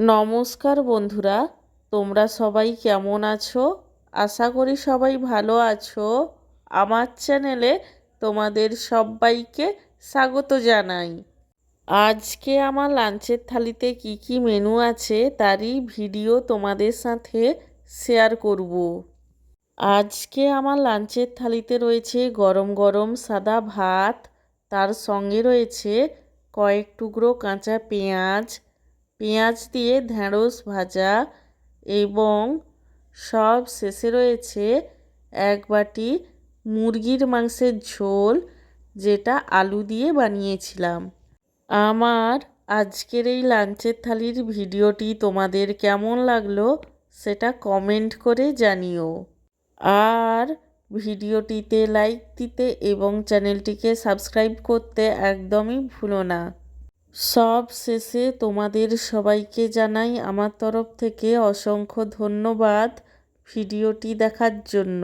নমস্কার বন্ধুরা, তোমরা সবাই কেমন আছো? আশা করি সবাই ভালো আছো। আমার চ্যানেলে তোমাদের সবাইকে স্বাগত জানাই। আজকে আমার লাঞ্চের থালিতে কি কি মেনু আছে তারই ভিডিও তোমাদের সাথে শেয়ার করব। আজকে আমার লাঞ্চের থালিতে রয়েছে গরম গরম সাদা ভাত, তার সঙ্গে রয়েছে কয়েক টুকরো কাঁচা পেঁয়াজ, পেঁয়াজ দিয়ে ঢ্যাঁড়স ভাজা এবং সব শেষে রয়েছে এক বাটি মুরগির মাংসের ঝোল, যেটা আলু দিয়ে বানিয়েছিলাম। আমার আজকের এই লাঞ্চের থালির ভিডিওটি তোমাদের কেমন লাগলো সেটা কমেন্ট করে জানিও। আর ভিডিওটিতে লাইক দিতে এবং চ্যানেলটিকে সাবস্ক্রাইব করতে একদমই ভুলো না। সব শেষে তোমাদের সবাইকে জানাই আমার তরফ থেকে অসংখ্য ধন্যবাদ ভিডিওটি দেখার জন্য।